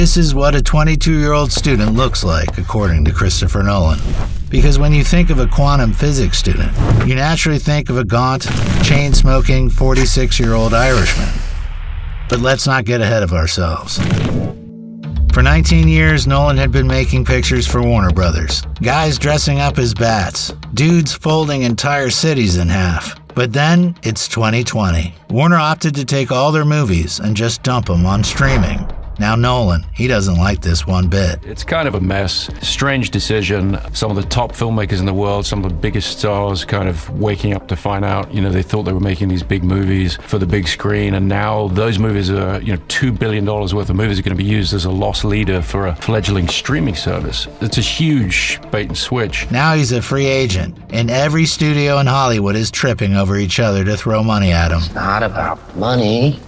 This is what a 22-year-old student looks like, according to Christopher Nolan. Because when you think of a quantum physics student, you naturally think of a gaunt, chain-smoking 46-year-old Irishman. But let's not get ahead of ourselves. For 19 years, Nolan had been making pictures for Warner Brothers. Guys dressing up as bats, dudes folding entire cities in half. But then, it's 2020. Warner opted to take all their movies and just dump them on streaming. Now Nolan, he doesn't like this one bit. It's kind of a mess. Strange decision. Some of the top filmmakers in the world, some of the biggest stars kind of waking up to find out, they thought they were making these big movies for the big screen, and now those movies are, $2 billion worth of movies are going to be used as a loss leader for a fledgling streaming service. It's a huge bait and switch. Now he's a free agent, and every studio in Hollywood is tripping over each other to throw money at him. It's not about money.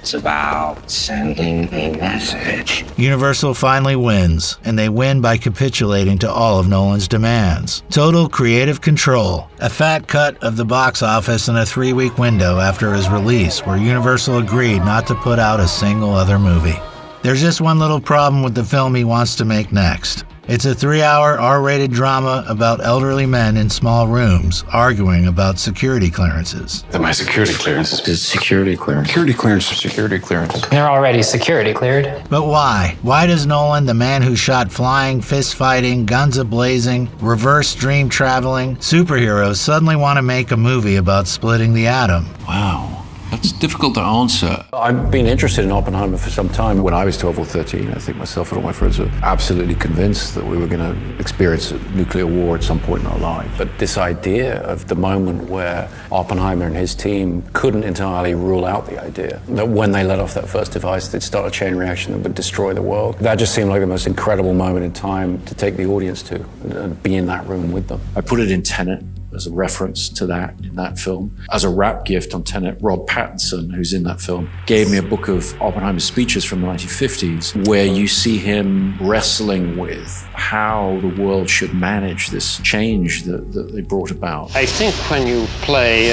It's about sending a message. Universal finally wins, and they win by capitulating to all of Nolan's demands. Total creative control, a fat cut of the box office in a 3-week window after his release, where Universal agreed not to put out a single other movie. There's just one little problem with the film he wants to make next. It's a 3-hour R-rated drama about elderly men in small rooms arguing about security clearances. My security clearance Is security clearance. Security clearance. Security clearance. They're already security cleared. But why? Why does Nolan, the man who shot flying, fist-fighting, guns a-blazing, reverse dream-traveling superheroes, suddenly want to make a movie about splitting the atom? Wow. That's difficult to answer. I've been interested in Oppenheimer for some time. When I was 12 or 13, I think myself and all my friends were absolutely convinced that we were going to experience a nuclear war at some point in our life. But this idea of the moment where Oppenheimer and his team couldn't entirely rule out the idea that when they let off that first device, they'd start a chain reaction that would destroy the world. That just seemed like the most incredible moment in time to take the audience to and be in that room with them. I put it in Tenet as a reference to that in that film. As a wrap gift on Tenet, Rob Pattinson, who's in that film, gave me a book of Oppenheimer's speeches from the 1950s where you see him wrestling with how the world should manage this change that they brought about. I think when you play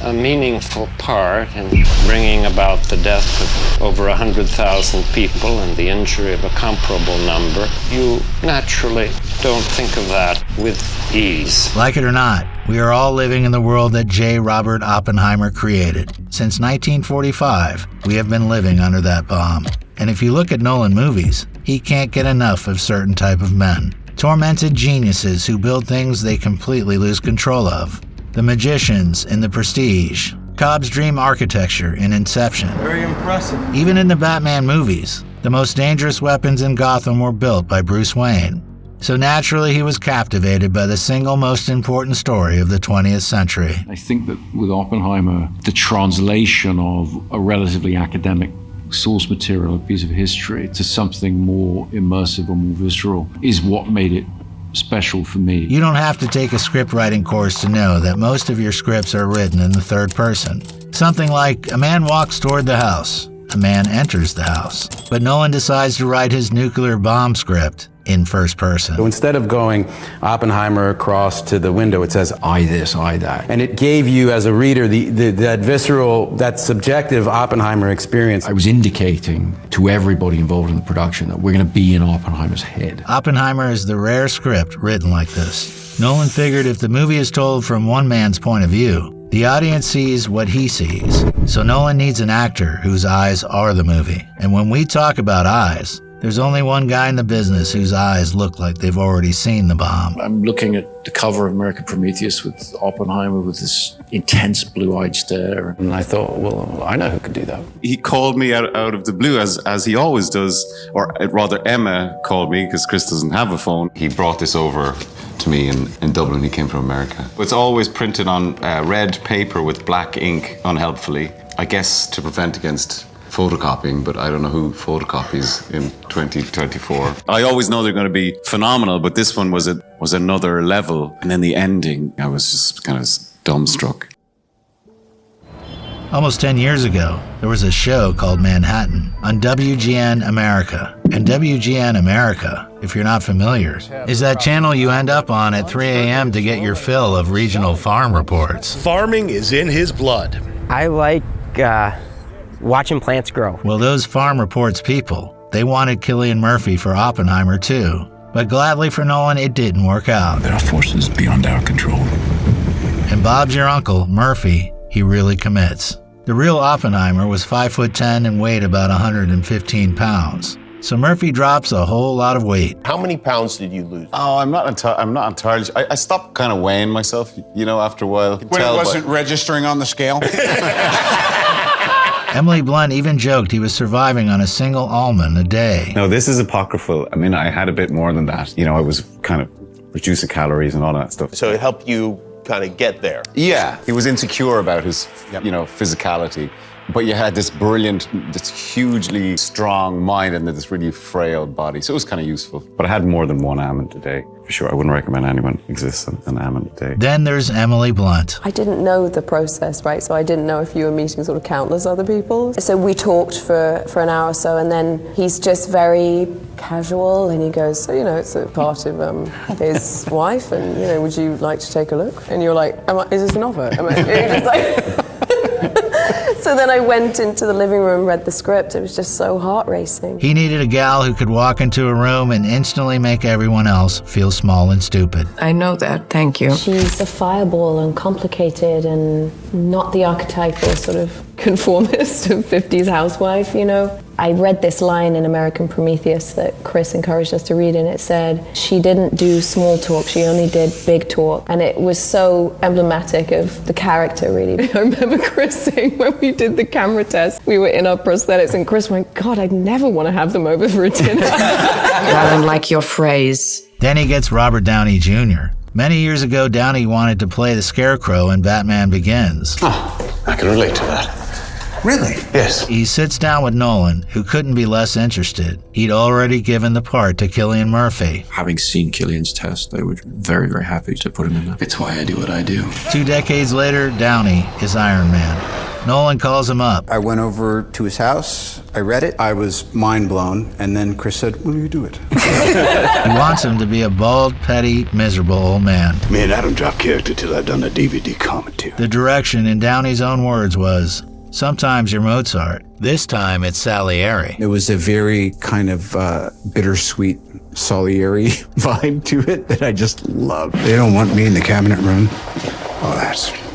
a meaningful part in bringing about the death of over 100,000 people and the injury of a comparable number, you naturally don't think of that with ease. Like it or not, we are all living in the world that J. Robert Oppenheimer created. Since 1945, we have been living under that bomb. And if you look at Nolan movies, he can't get enough of certain type of men. Tormented geniuses who build things they completely lose control of. The magicians in The Prestige. Cobb's dream architecture in Inception. Very impressive. Even in the Batman movies, the most dangerous weapons in Gotham were built by Bruce Wayne. So naturally, he was captivated by the single most important story of the 20th century. I think that with Oppenheimer, the translation of a relatively academic source material, a piece of history, to something more immersive or more visceral is what made it special for me. You don't have to take a script writing course to know that most of your scripts are written in the third person. Something like, a man walks toward the house, a man enters the house. But Nolan decides to write his nuclear bomb script in first person. So instead of going Oppenheimer across to the window, it says, I this, I that. And it gave you, as a reader, that visceral, that subjective Oppenheimer experience. I was indicating to everybody involved in the production that we're going to be in Oppenheimer's head. Oppenheimer is the rare script written like this. Nolan figured if the movie is told from one man's point of view, the audience sees what he sees. So Nolan needs an actor whose eyes are the movie. And when we talk about eyes, there's only one guy in the business whose eyes look like they've already seen the bomb. I'm looking at the cover of American Prometheus with Oppenheimer with this intense blue-eyed stare. And I thought, well, I know who could do that. He called me out of the blue, as he always does, or rather Emma called me because Chris doesn't have a phone. He brought this over to me in Dublin. He came from America. It's always printed on red paper with black ink, unhelpfully, I guess to prevent against photocopying, but I don't know who photocopies in 2024. I always know they're going to be phenomenal, but this one was another level. And then the ending, I was just kind of dumbstruck. Almost 10 years ago, there was a show called Manhattan on WGN America. And WGN America, if you're not familiar, is that channel you end up on at 3 a.m. to get your fill of regional farm reports. Farming is in his blood. I like watching plants grow. Well, those farm reports people, They wanted Cillian Murphy for Oppenheimer too, but gladly for Nolan, it didn't work out. There are forces beyond our control. And Bob's your uncle, Murphy, he really commits. The real Oppenheimer was 5'10" and weighed about 115 pounds. So Murphy drops a whole lot of weight. How many pounds did you lose? Oh, I'm not entirely sure. I stopped kind of weighing myself, after a while. When it wasn't registering on the scale? Emily Blunt even joked he was surviving on a single almond a day. No, this is apocryphal. I mean, I had a bit more than that. I was kind of reducing calories and all that stuff. So it helped you kind of get there. Yeah, he was insecure about his, physicality. But you had this brilliant, this hugely strong mind and this really frail body. So it was kind of useful. But I had more than one almond a day, for sure. I wouldn't recommend anyone exists an almond a day. Then there's Emily Blunt. I didn't know the process, right? So I didn't know if you were meeting sort of countless other people. So we talked for an hour or so, and then he's just very casual, and he goes, so, it's a part of his wife, and, would you like to take a look? And you're like, is this an offer? It's like... So then I went into the living room, read the script. It was just so heart-racing. He needed a gal who could walk into a room and instantly make everyone else feel small and stupid. I know that, thank you. She's a fireball and complicated and not the archetypal sort of conformist of 50s housewife, I read this line in American Prometheus that Chris encouraged us to read, and it said, she didn't do small talk, she only did big talk. And it was so emblematic of the character, really. I remember Chris saying when we did the camera test, we were in our prosthetics, and Chris went, God, I'd never want to have them over for a dinner. I don't like your phrase. Then he gets Robert Downey Jr. Many years ago, Downey wanted to play the Scarecrow in Batman Begins. Oh, I can relate to that. Really? Yes. He sits down with Nolan, who couldn't be less interested. He'd already given the part to Cillian Murphy. Having seen Cillian's test, they were very, very happy to put him in there. It's why I do what I do. 2 decades later, Downey is Iron Man. Nolan calls him up. I went over to his house, I read it, I was mind blown, and then Chris said, will you do it? He wants him to be a bald, petty, miserable old man. Me and Adam dropped character till I'd done a DVD commentary. The direction, in Downey's own words, was, sometimes you're Mozart. This time it's Salieri. It was a very kind of bittersweet Salieri vibe to it that I just loved. They don't want me in the cabinet room. Oh,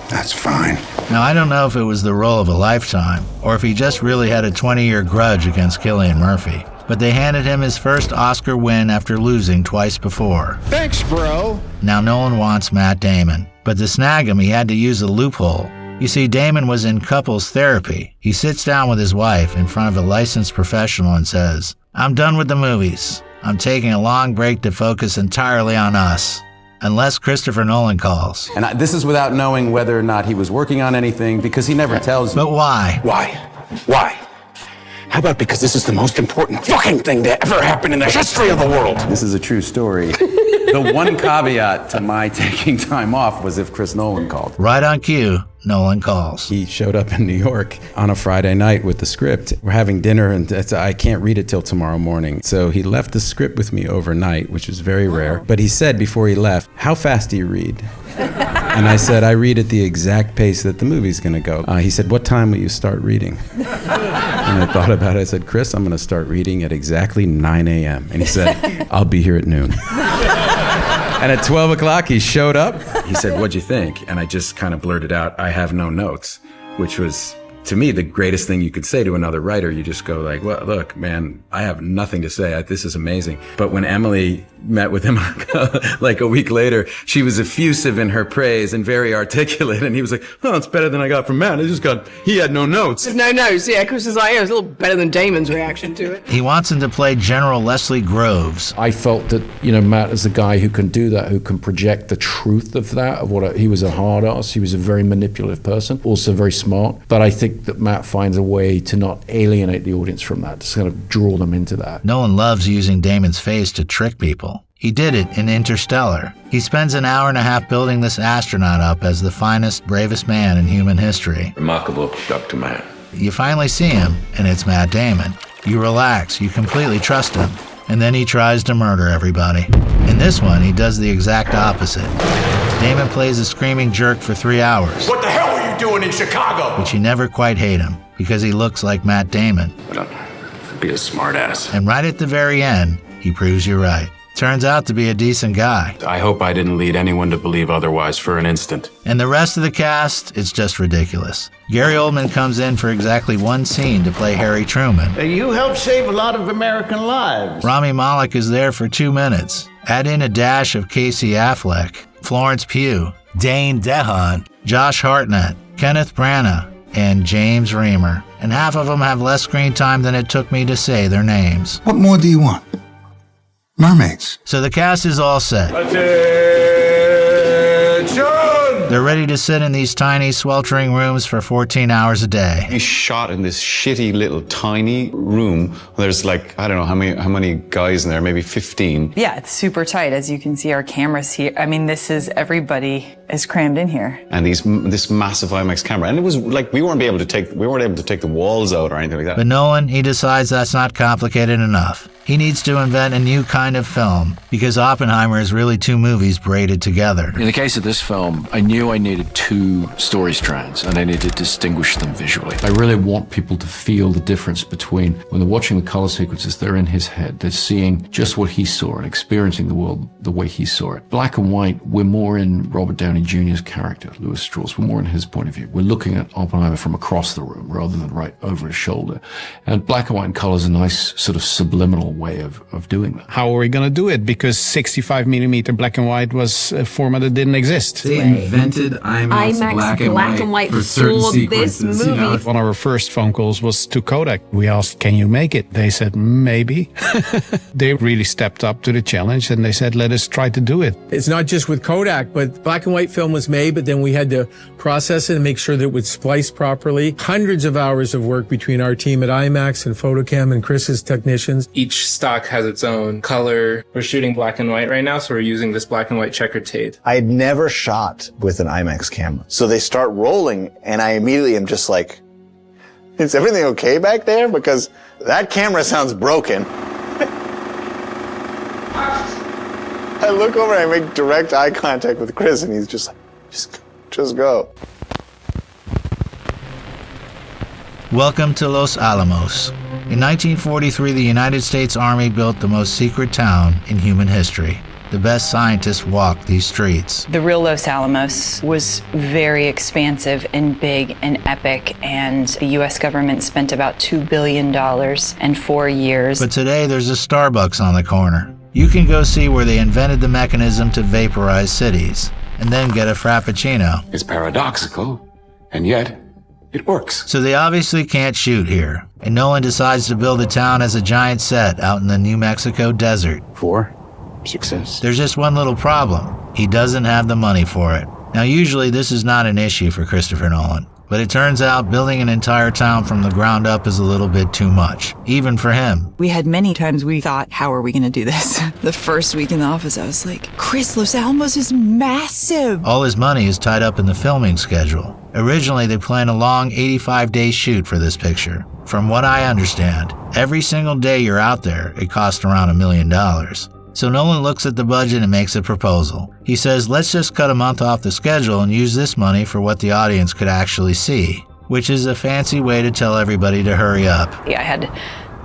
that's fine. Now, I don't know if it was the role of a lifetime, or if he just really had a 20-year grudge against Cillian Murphy. But they handed him his first Oscar win after losing twice before. Thanks, bro. Now Nolan wants Matt Damon, but to snag him, he had to use a loophole. You see, Damon was in couples therapy. He sits down with his wife in front of a licensed professional and says, I'm done with the movies. I'm taking a long break to focus entirely on us. Unless Christopher Nolan calls. And this is without knowing whether or not he was working on anything, because he never tells you. But why? Why? How about because this is the most important fucking thing that ever happened in the history of the world? This is a true story. The one caveat to my taking time off was if Chris Nolan called. Right on cue, Nolan calls. He showed up in New York on a Friday night with the script. We're having dinner, and I can't read it till tomorrow morning. So he left the script with me overnight, which is very rare. But he said before he left, how fast do you read? And I said, I read at the exact pace that the movie's going to go. He said, what time will you start reading? And I thought about it. I said, Chris, I'm going to start reading at exactly 9 a.m. And he said, I'll be here at noon. And at 12 o'clock, he showed up. He said, what'd you think? And I just kind of blurted out, I have no notes, which was, to me, the greatest thing you could say to another writer. You just go like, well, look, man, I have nothing to say. This is amazing. But when Emily met with him like a week later, she was effusive in her praise and very articulate. And he was like, oh, it's better than I got from Matt. He had no notes. No notes, yeah. Chris was like, it was a little better than Damon's reaction to it. He wants him to play General Leslie Groves. I felt that, Matt is the guy who can do that, who can project the truth of that, of what he was a hard ass. He was a very manipulative person, also very smart. But I think that Matt finds a way to not alienate the audience from that, to kind of draw them into that. Nolan loves using Damon's face to trick people. He did it in Interstellar. He spends an hour and a half building this astronaut up as the finest, bravest man in human history. Remarkable, Dr. Matt. You finally see him, and it's Matt Damon. You relax, you completely trust him, and then he tries to murder everybody. In this one, he does the exact opposite. Damon plays a screaming jerk for 3 hours. What the hell were you doing in Chicago? But you never quite hate him, because he looks like Matt Damon. Well, be a smartass. And right at the very end, he proves you right. Turns out to be a decent guy. I hope I didn't lead anyone to believe otherwise for an instant. And the rest of the cast, it's just ridiculous. Gary Oldman comes in for exactly one scene to play Harry Truman. You helped save a lot of American lives. Rami Malek is there for 2 minutes. Add in a dash of Casey Affleck, Florence Pugh, Dane DeHaan, Josh Hartnett, Kenneth Branagh, and James Remar. And half of them have less screen time than it took me to say their names. What more do you want? Mermaids. So the cast is all set. They're ready to sit in these tiny, sweltering rooms for 14 hours a day. We shot in this shitty little tiny room. There's like, I don't know how many guys in there, maybe 15. Yeah, it's super tight. As you can see, our cameras here. I mean, everybody is crammed in here. And this massive IMAX camera. And it was like, we weren't able to take the walls out or anything like that. But Nolan, he decides that's not complicated enough. He needs to invent a new kind of film, because Oppenheimer is really 2 movies braided together. In the case of this film, I knew I needed 2 story strands, and I needed to distinguish them visually. I really want people to feel the difference between when they're watching the color sequences, they're in his head. They're seeing just what he saw and experiencing the world the way he saw it. Black and white, we're more in Robert Downey Jr.'s character, Louis Strauss. We're more in his point of view. We're looking at Oppenheimer from across the room rather than right over his shoulder. And black and white and color is a nice sort of subliminal way of doing that. How are we going to do it? Because 65mm black and white was a format that didn't exist. They invented IMAX black and white for certain sequences. This movie. One of our first phone calls was to Kodak. We asked, can you make it? They said, maybe. They really stepped up to the challenge and they said, let us try to do it. It's not just with Kodak, but black and white film was made, but then we had to process it and make sure that it would splice properly. Hundreds of hours of work between our team at IMAX and Photocam and Chris's technicians. Each stock has its own color. We're shooting black and white right now, so we're using this black and white checkered tape. I had never shot with an IMAX camera. So they start rolling, and I immediately am just like, is everything okay back there? Because that camera sounds broken. I look over and I make direct eye contact with Chris, and he's just like, just go. Welcome to Los Alamos. In 1943, the United States Army built the most secret town in human history. The best scientists walked these streets. The real Los Alamos was very expansive and big and epic, and the U.S. government spent about $2 billion in 4 years. But today, there's a Starbucks on the corner. You can go see where they invented the mechanism to vaporize cities, and then get a Frappuccino. It's paradoxical, and yet it works. So they obviously can't shoot here, and Nolan decides to build a town as a giant set out in the New Mexico desert. For success. There's just one little problem. He doesn't have the money for it. Now, usually this is not an issue for Christopher Nolan, but it turns out building an entire town from the ground up is a little bit too much, even for him. We had many times we thought, how are we going to do this? The first week in the office, I was like, Chris, Los Alamos is massive. All his money is tied up in the filming schedule. Originally, they planned a long 85-day shoot for this picture. From what I understand, every single day you're out there, it cost around $1 million. So Nolan looks at the budget and makes a proposal. He says, let's just cut a month off the schedule and use this money for what the audience could actually see, which is a fancy way to tell everybody to hurry up. Yeah, I had,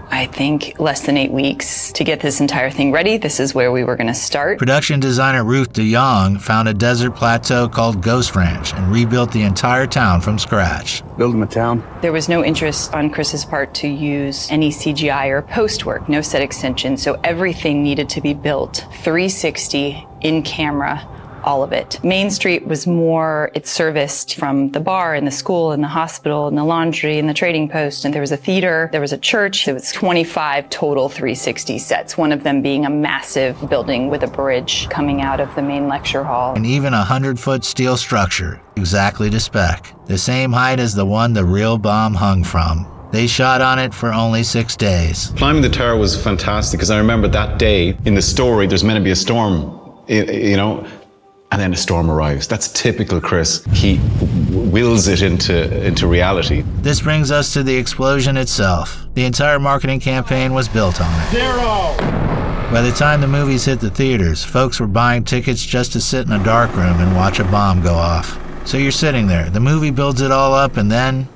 I think, less than 8 weeks to get this entire thing ready. This is where we were going to start. Production designer Ruth DeYoung found a desert plateau called Ghost Ranch and rebuilt the entire town from scratch. Build him a town. There was no interest on Chris's part to use any CGI or post work, no set extensions, so everything needed to be built 360 in camera. All of it. Main Street was more, it serviced from the bar and the school and the hospital and the laundry and the trading post, and there was a theater, there was a church. It was 25 total 360 sets, one of them being a massive building with a bridge coming out of the main lecture hall. And even a 100-foot steel structure, exactly to spec, the same height as the one the real bomb hung from. They shot on it for only 6 days. Climbing the tower was fantastic, because I remember that day in the story, there's meant to be a storm, you know, and then a storm arrives. That's typical Chris. He wills it into reality. This brings us to the explosion itself. The entire marketing campaign was built on it. 0! By the time the movies hit the theaters, folks were buying tickets just to sit in a dark room and watch a bomb go off. So you're sitting there, the movie builds it all up, and then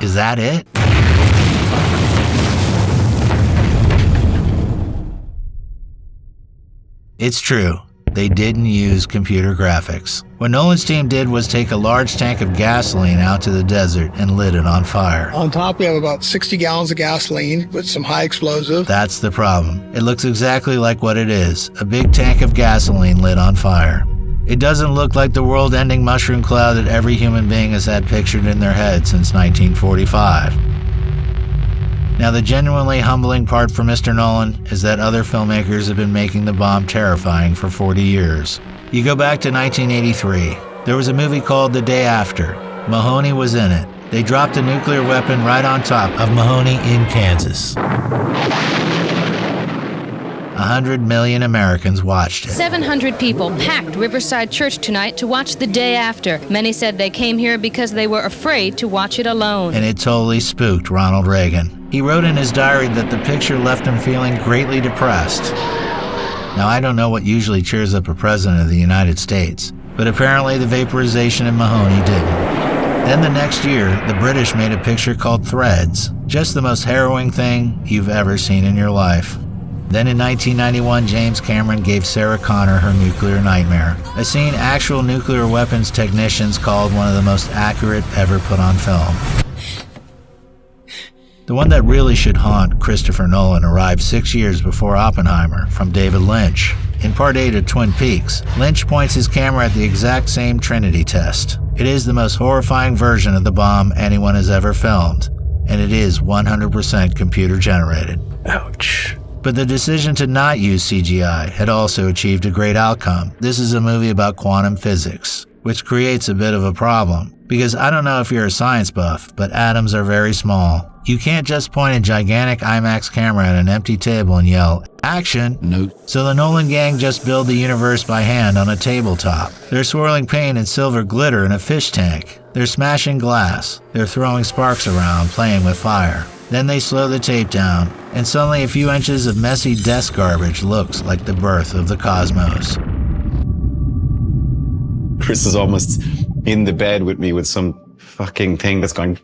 Is that it? It's true. They didn't use computer graphics. What Nolan's team did was take a large tank of gasoline out to the desert and lit it on fire. On top, we have about 60 gallons of gasoline with some high explosive. That's the problem. It looks exactly like what it is, a big tank of gasoline lit on fire. It doesn't look like the world-ending mushroom cloud that every human being has had pictured in their head since 1945. Now, the genuinely humbling part for Mr. Nolan is that other filmmakers have been making the bomb terrifying for 40 years. You go back to 1983. There was a movie called The Day After. Mahoney was in it. They dropped a nuclear weapon right on top of Mahoney in Kansas. 100 million Americans watched it. 700 people packed Riverside Church tonight to watch The Day After. Many said they came here because they were afraid to watch it alone. And it totally spooked Ronald Reagan. He wrote in his diary that the picture left him feeling greatly depressed. Now, I don't know what usually cheers up a president of the United States, but apparently the vaporization in Mahoney didn't. Then the next year, the British made a picture called Threads, just the most harrowing thing you've ever seen in your life. Then in 1991, James Cameron gave Sarah Connor her nuclear nightmare, a scene actual nuclear weapons technicians called one of the most accurate ever put on film. The one that really should haunt Christopher Nolan arrived 6 years before Oppenheimer from David Lynch. In Part 8 of Twin Peaks, Lynch points his camera at the exact same Trinity test. It is the most horrifying version of the bomb anyone has ever filmed, and it is 100% computer generated. Ouch. But the decision to not use CGI had also achieved a great outcome. This is a movie about quantum physics, which creates a bit of a problem. Because I don't know if you're a science buff, but atoms are very small. You can't just point a gigantic IMAX camera at an empty table and yell, "Action!" No. So the Nolan gang just build the universe by hand on a tabletop. They're swirling paint and silver glitter in a fish tank. They're smashing glass. They're throwing sparks around, playing with fire. Then they slow the tape down, and suddenly a few inches of messy desk garbage looks like the birth of the cosmos. Chris is almost in the bed with me with some fucking thing that's going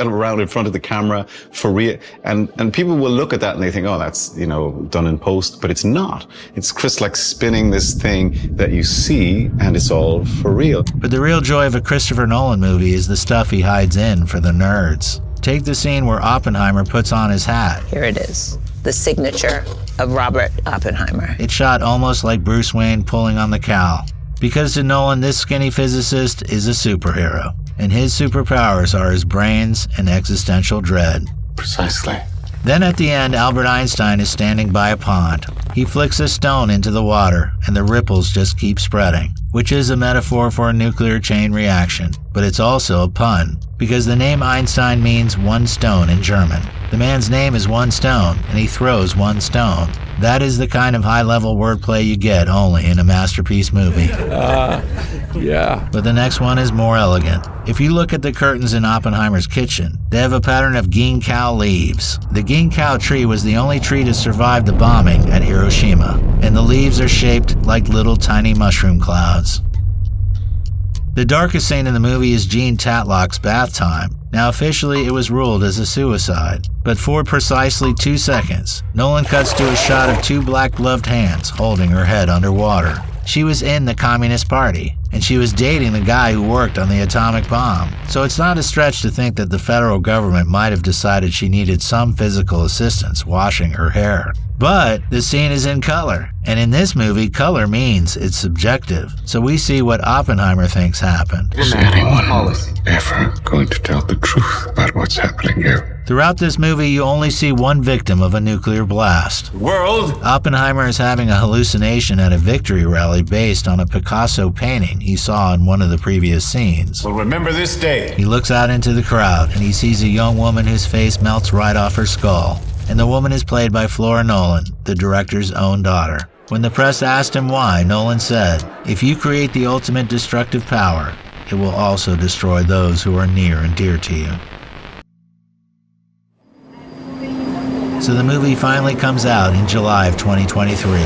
around in front of the camera for real. And people will look at that and they think, oh, that's, done in post, but it's not. It's Chris like spinning this thing that you see and it's all for real. But the real joy of a Christopher Nolan movie is the stuff he hides in for the nerds. Take the scene where Oppenheimer puts on his hat. Here it is, the signature of Robert Oppenheimer. It's shot almost like Bruce Wayne pulling on the cowl. Because to Nolan, this skinny physicist is a superhero, and his superpowers are his brains and existential dread. Precisely. Then at the end, Albert Einstein is standing by a pond. He flicks a stone into the water, and the ripples just keep spreading, which is a metaphor for a nuclear chain reaction. But it's also a pun, because the name Einstein means one stone in German. The man's name is one stone, and he throws one stone. That is the kind of high-level wordplay you get only in a masterpiece movie. Yeah. But the next one is more elegant. If you look at the curtains in Oppenheimer's kitchen, they have a pattern of ginkgo leaves. The ginkgo tree was the only tree to survive the bombing at Hiroshima, and the leaves are shaped like little tiny mushroom clouds. The darkest scene in the movie is Jean Tatlock's bath time. Now officially it was ruled as a suicide, but for precisely 2 seconds, Nolan cuts to a shot of two black-gloved hands holding her head underwater. She was in the Communist Party, and she was dating the guy who worked on the atomic bomb. So it's not a stretch to think that the federal government might have decided she needed some physical assistance washing her hair. But the scene is in color, and in this movie, color means it's subjective. So we see what Oppenheimer thinks happened. Is anyone ever going to tell the truth about what's happening here? Throughout this movie, you only see one victim of a nuclear blast. World! Oppenheimer is having a hallucination at a victory rally based on a Picasso painting he saw in one of the previous scenes. Well, remember this day. He looks out into the crowd, and he sees a young woman whose face melts right off her skull. And the woman is played by Flora Nolan, the director's own daughter. When the press asked him why, Nolan said, "If you create the ultimate destructive power, it will also destroy those who are near and dear to you." So the movie finally comes out in July of 2023.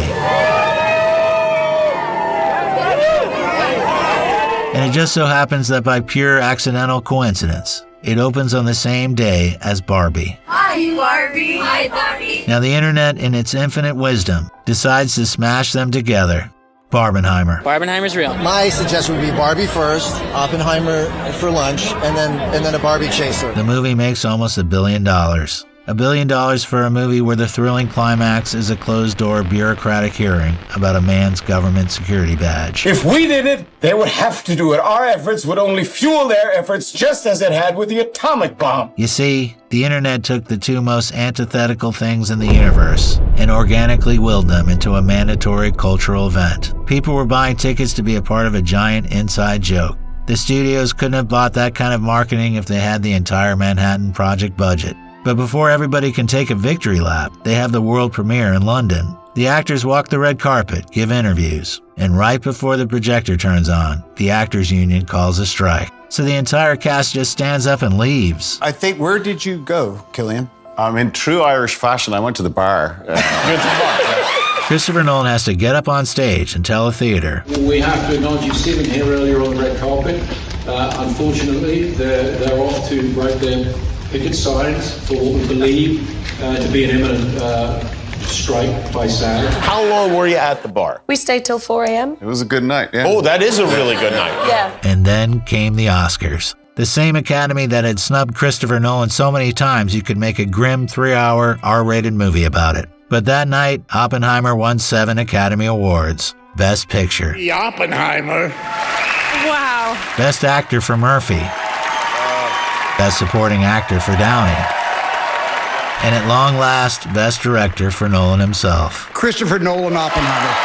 And it just so happens that by pure accidental coincidence, It opens on the same day as Barbie. Hi, Barbie. Hi, Barbie. Now the internet, in its infinite wisdom, decides to smash them together. Barbenheimer. Barbenheimer's real. My suggestion would be Barbie first, Oppenheimer for lunch, and then a Barbie chaser. The movie makes almost $1 billion. $1 billion for a movie where the thrilling climax is a closed-door bureaucratic hearing about a man's government security badge. If we did it, they would have to do it. Our efforts would only fuel their efforts, just as it had with the atomic bomb. You see, the internet took the two most antithetical things in the universe and organically willed them into a mandatory cultural event. People were buying tickets to be a part of a giant inside joke. The studios couldn't have bought that kind of marketing if they had the entire Manhattan Project budget. But before everybody can take a victory lap, they have the world premiere in London. The actors walk the red carpet, give interviews, and right before the projector turns on, the actors union calls a strike. So the entire cast just stands up and leaves. I think, where did you go, Cillian? In true Irish fashion, I went to the bar. Christopher Nolan has to get up on stage and tell a theater. We have to acknowledge you've seen them here earlier on the red carpet. Unfortunately, they're off to write their picket signs for what we believe to be an imminent strike by SAG. How long were you at the bar? We stayed till 4 a.m. It was a good night, yeah. Oh, that is a really good night. Yeah. And then came the Oscars. The same Academy that had snubbed Christopher Nolan so many times you could make a grim 3-hour R-rated movie about it. But that night, Oppenheimer won 7 Academy Awards. Best Picture. The Oppenheimer. Wow. Best Actor for Murphy. Best Supporting Actor for Downey. And at long last, Best Director for Nolan himself. Christopher Nolan Oppenheimer.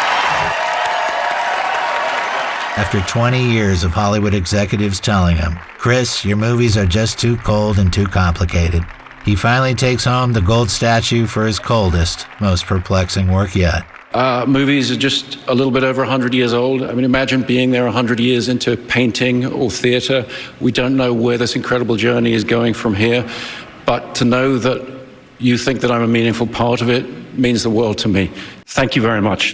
After 20 years of Hollywood executives telling him, Chris, your movies are just too cold and too complicated, he finally takes home the gold statue for his coldest, most perplexing work yet. Movies are just a little bit over 100 years old. I mean, imagine being there 100 years into painting or theater. We don't know where this incredible journey is going from here, but to know that you think that I'm a meaningful part of it means the world to me. Thank you very much.